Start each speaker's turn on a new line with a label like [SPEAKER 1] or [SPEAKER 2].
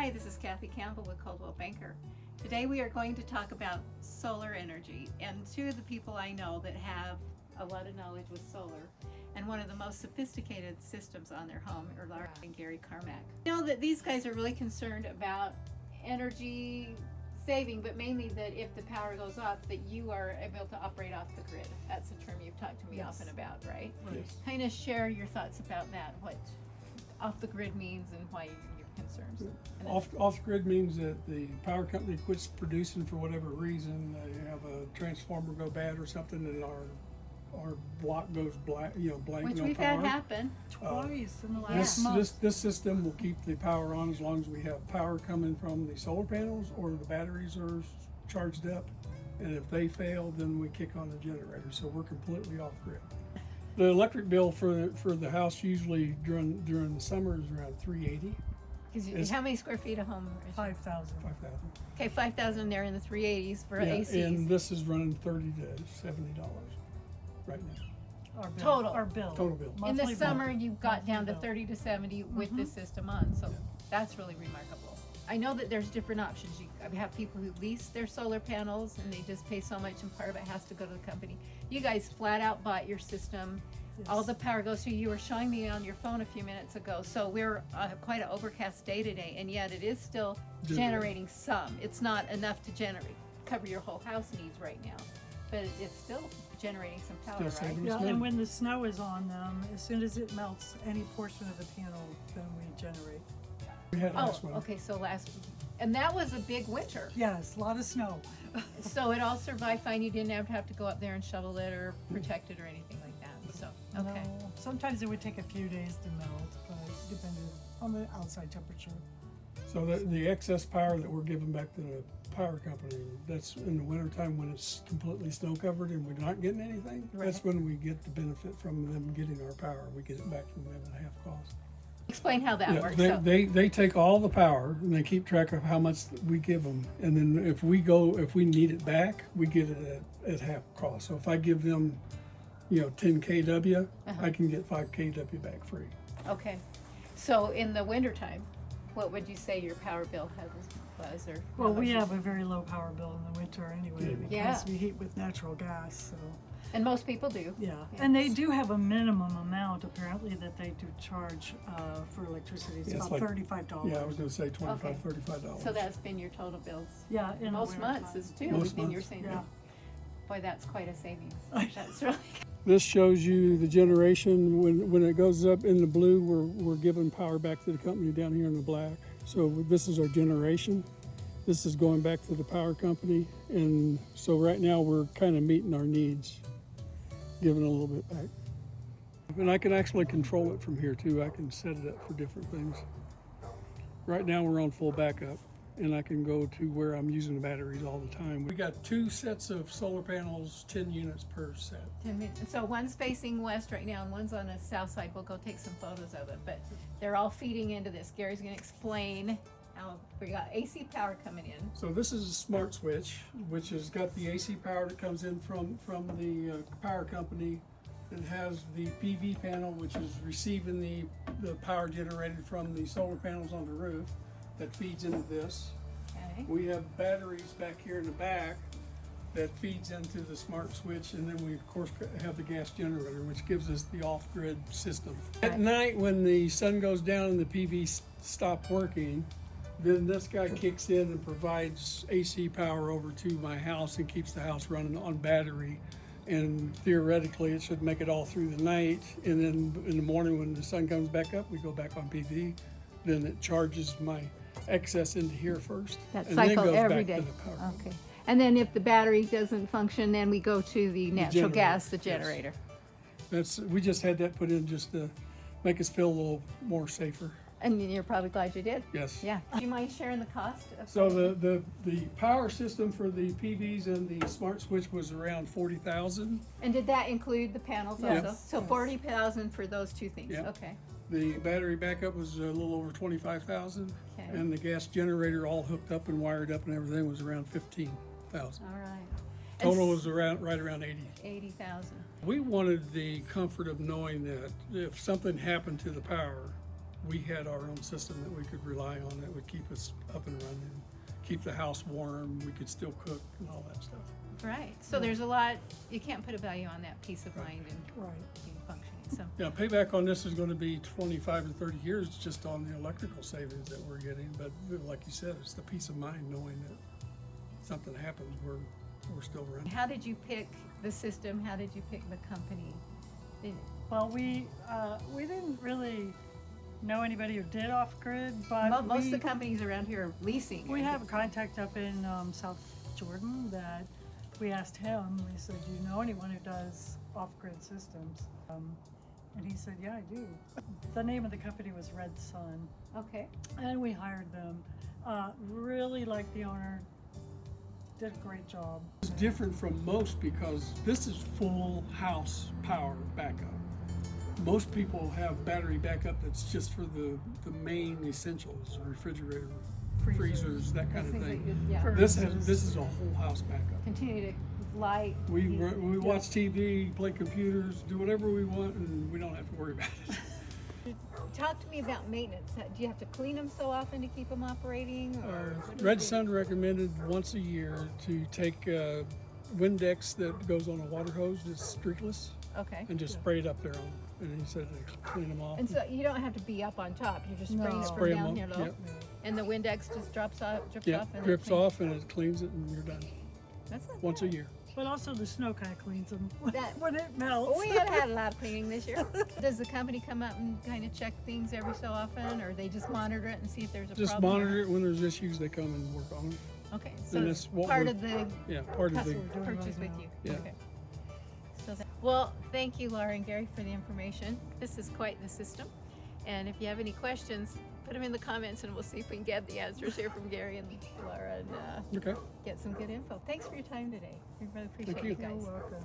[SPEAKER 1] Hi, this is Kathy Campbell with Coldwell Banker. Today we are going to talk about solar energy, and two of the people I know that have a lot of knowledge with solar and one of the most sophisticated systems on their home are Laura and Carmack. I know that these guys are really concerned about energy saving, but mainly that if the power goes off, that you are able to operate off the grid. That's a term you've talked to me often about, right?
[SPEAKER 2] Yes.
[SPEAKER 1] Kind of share your thoughts about that, what off the grid means and why you're concerned.
[SPEAKER 2] Off grid means that the power company quits producing for whatever reason. They have a transformer go bad or something, and our block goes black, blank,
[SPEAKER 1] Which
[SPEAKER 2] no
[SPEAKER 1] we've
[SPEAKER 2] power.
[SPEAKER 1] had happen.
[SPEAKER 3] Twice in the last month.
[SPEAKER 2] This system will keep the power on as long as we have power coming from the solar panels or the batteries are charged up. And if they fail, then we kick on the generator. So we're completely off grid. The electric bill for the house usually during the summer is around $380.
[SPEAKER 1] Because how many square feet a home is?
[SPEAKER 3] 5,000.
[SPEAKER 2] 5,000.
[SPEAKER 1] Okay, 5,000 there in the 380s for ACs.
[SPEAKER 2] And this is running $30 to $70 right now.
[SPEAKER 3] Our bill.
[SPEAKER 1] Total.
[SPEAKER 3] Our bill.
[SPEAKER 2] Total bill.
[SPEAKER 1] In the
[SPEAKER 3] Monthly
[SPEAKER 1] summer,
[SPEAKER 3] bill.
[SPEAKER 1] you got down to
[SPEAKER 3] Monthly
[SPEAKER 1] 30 to 70 with this system on, so that's really remarkable. I know that there's different options. I have people who lease their solar panels and they just pay so much and part of it has to go to the company. You guys flat out bought your system.
[SPEAKER 3] Yes.
[SPEAKER 1] All the power goes through. You were showing me on your phone a few minutes ago. So we're quite an overcast day today, and yet it is still generating some. It's not enough to cover your whole house needs right now, but it's still generating some power,
[SPEAKER 2] Still
[SPEAKER 1] right?
[SPEAKER 2] saving.
[SPEAKER 3] Yeah, and when the snow is on them, as soon as it melts any portion of the panel, then we generate.
[SPEAKER 2] We had
[SPEAKER 1] Oh,
[SPEAKER 2] last one.
[SPEAKER 1] okay. So and that was a big winter.
[SPEAKER 3] Yes, a lot of snow.
[SPEAKER 1] So it all survived fine. You didn't have to go up there and shovel it or protect it or anything like that. So okay.
[SPEAKER 3] No, sometimes it would take a few days to melt, but depending on the outside temperature.
[SPEAKER 2] So the excess power that we're giving back to the power company, that's in the wintertime when it's completely snow covered and we're not getting anything.
[SPEAKER 1] Right.
[SPEAKER 2] That's when we get the benefit from them getting our power. We get it back from them at half cost.
[SPEAKER 1] Explain how that works.
[SPEAKER 2] They take all the power and they keep track of how much we give them. And then if we need it back, we get it at half cost. So if I give them 10 kW, I can get 5 kW back free.
[SPEAKER 1] Okay. So in the wintertime, what would you say your power bill was? Or
[SPEAKER 3] Well, we have a very low power bill in the winter anyway,
[SPEAKER 1] Yeah.
[SPEAKER 3] because we heat with natural gas, so.
[SPEAKER 1] And most people do.
[SPEAKER 3] Yeah,
[SPEAKER 1] Yeah.
[SPEAKER 3] and they do have a minimum amount apparently that they do charge for electricity. It's
[SPEAKER 2] Yeah, it's
[SPEAKER 3] about
[SPEAKER 2] like-
[SPEAKER 3] $35.
[SPEAKER 2] Yeah, I was going to say $25,
[SPEAKER 1] Okay.
[SPEAKER 2] $35.
[SPEAKER 1] So that's been your total bills.
[SPEAKER 3] Yeah, in the
[SPEAKER 1] Most months
[SPEAKER 3] wintertime.
[SPEAKER 1] is too.
[SPEAKER 2] Most
[SPEAKER 1] And you're
[SPEAKER 2] months,
[SPEAKER 1] saying,
[SPEAKER 3] yeah.
[SPEAKER 1] boy, that's quite a savings. That's really.
[SPEAKER 2] This shows you the generation. When it goes up in the blue, we're giving power back to the company down here in the black. So this is our generation. This is going back to the power company. And so right now we're kind of meeting our needs, giving a little bit back. And I can actually control it from here too. I can set it up for different things. Right now we're on full backup and I can go to where I'm using the batteries all the time. We got 2 sets of solar panels, 10 units per set.
[SPEAKER 1] 10 minutes. So one's facing west right now and one's on the south side. We'll go take some photos of it, but they're all feeding into this. Gary's going to explain how we got AC power coming in.
[SPEAKER 2] So this is a smart switch, which has got the AC power that comes in from the power company. It has the PV panel, which is receiving the power generated from the solar panels on the roof that feeds into this.
[SPEAKER 1] Okay.
[SPEAKER 2] We have batteries back here in the back that feeds into the smart switch, and then we of course have the gas generator, which gives us the off-grid system. At night when the sun goes down and the PV stop working, then this guy kicks in and provides AC power over to my house and keeps the house running on battery. And theoretically, it should make it all through the night. And then in the morning when the sun comes back up, we go back on PV. Then it charges my excess into here first.
[SPEAKER 1] That
[SPEAKER 2] and then
[SPEAKER 1] cycle
[SPEAKER 2] goes
[SPEAKER 1] every
[SPEAKER 2] back
[SPEAKER 1] day.
[SPEAKER 2] to the power.
[SPEAKER 1] Okay. And then if the battery doesn't function, then we go to the natural
[SPEAKER 2] generator,
[SPEAKER 1] gas, the
[SPEAKER 2] yes.
[SPEAKER 1] generator.
[SPEAKER 2] We just had that put in just to make us feel a little more safer.
[SPEAKER 1] And you're probably glad you did.
[SPEAKER 2] Yes.
[SPEAKER 1] Yeah. Do you mind sharing the cost?
[SPEAKER 2] So the power system for the PVs and the smart switch was around $40,000.
[SPEAKER 1] And did that include the panels
[SPEAKER 3] Yes.
[SPEAKER 1] also? So
[SPEAKER 3] Yes.
[SPEAKER 1] 40,000 for those two things.
[SPEAKER 2] Yeah.
[SPEAKER 1] Okay.
[SPEAKER 2] The battery backup was a little over 25,000,
[SPEAKER 1] Okay.
[SPEAKER 2] and the gas generator all hooked up and wired up and everything was around 15,000.
[SPEAKER 1] All right.
[SPEAKER 2] Total was right around 80.
[SPEAKER 1] 80,000.
[SPEAKER 2] We wanted the comfort of knowing that if something happened to the power, we had our own system that we could rely on that would keep us up and running, keep the house warm, we could still cook and all that stuff.
[SPEAKER 1] Right. So there's a lot, you can't put a value on that peace of mind and
[SPEAKER 3] Right.
[SPEAKER 1] being functioning. So,
[SPEAKER 2] Yeah, payback on this is going to be 25 and 30 years just on the electrical savings that we're getting. But like you said, it's the peace of mind knowing that something happens, we're still running.
[SPEAKER 1] how did you pick the system? How did you pick the company?
[SPEAKER 3] Well, we didn't really know anybody who did off-grid, but
[SPEAKER 1] Most of the companies around here are leasing.
[SPEAKER 3] we have a contact up in South Jordan that we asked him. We said, "Do you know anyone who does off-grid systems?" And he said, "Yeah, I do." The name of the company was Red Sun,
[SPEAKER 1] Okay.
[SPEAKER 3] and we hired them. Really liked the owner. Did a great job.
[SPEAKER 2] It's different from most because this is full house power backup. Most people have battery backup that's just for the main essentials, refrigerator, freezers, that kind of
[SPEAKER 1] Things that
[SPEAKER 2] thing.
[SPEAKER 1] you- yeah.
[SPEAKER 2] This is a whole house backup.
[SPEAKER 1] Continue to light.
[SPEAKER 2] We watch TV, play computers, do whatever we want, and we don't have to worry about it.
[SPEAKER 1] Talk to me about maintenance. Do you have to clean them so often to keep them operating? Or what do you
[SPEAKER 2] Red
[SPEAKER 1] do?
[SPEAKER 2] Sun recommended once a year to take Windex that goes on a water hose that's streakless
[SPEAKER 1] Okay.
[SPEAKER 2] and just spray it up there on. And he said to clean them off.
[SPEAKER 1] And so you don't have to be up on top. You're just spraying
[SPEAKER 3] No.
[SPEAKER 1] it
[SPEAKER 2] Spray
[SPEAKER 1] from
[SPEAKER 2] 'em
[SPEAKER 1] down here
[SPEAKER 2] up,
[SPEAKER 1] low.
[SPEAKER 2] yep.
[SPEAKER 1] And the Windex just drips off.
[SPEAKER 2] Yeah,
[SPEAKER 1] And it
[SPEAKER 2] drips
[SPEAKER 1] cleans-
[SPEAKER 2] off and it cleans it and you're done.
[SPEAKER 1] That's not
[SPEAKER 2] Once a
[SPEAKER 1] bad.
[SPEAKER 2] year.
[SPEAKER 3] But also the snow kind of cleans them
[SPEAKER 1] That-
[SPEAKER 3] when it melts.
[SPEAKER 1] Well, we have had a lot of cleaning this year. Does the company come out and kind of check things every so often, or they just monitor it and see if there's a
[SPEAKER 2] Just
[SPEAKER 1] problem?
[SPEAKER 2] monitor it when there's issues, they come and work on it.
[SPEAKER 1] Okay, so
[SPEAKER 2] And
[SPEAKER 1] it's
[SPEAKER 2] that's what
[SPEAKER 1] part
[SPEAKER 2] we're-
[SPEAKER 1] of the
[SPEAKER 2] Yeah, part of the,
[SPEAKER 3] That's what we're doing
[SPEAKER 1] purchase
[SPEAKER 3] right
[SPEAKER 1] with
[SPEAKER 3] now.
[SPEAKER 1] you.
[SPEAKER 2] Yeah.
[SPEAKER 1] Okay. Well, thank you, Laura and Gary, for the information. This is quite the system. And if you have any questions, put them in the comments and we'll see if we can get the answers here from Gary and Laura and
[SPEAKER 2] okay.
[SPEAKER 1] get some good info. Thanks for your time today. We really appreciate
[SPEAKER 2] you.
[SPEAKER 1] you guys.
[SPEAKER 3] You're welcome.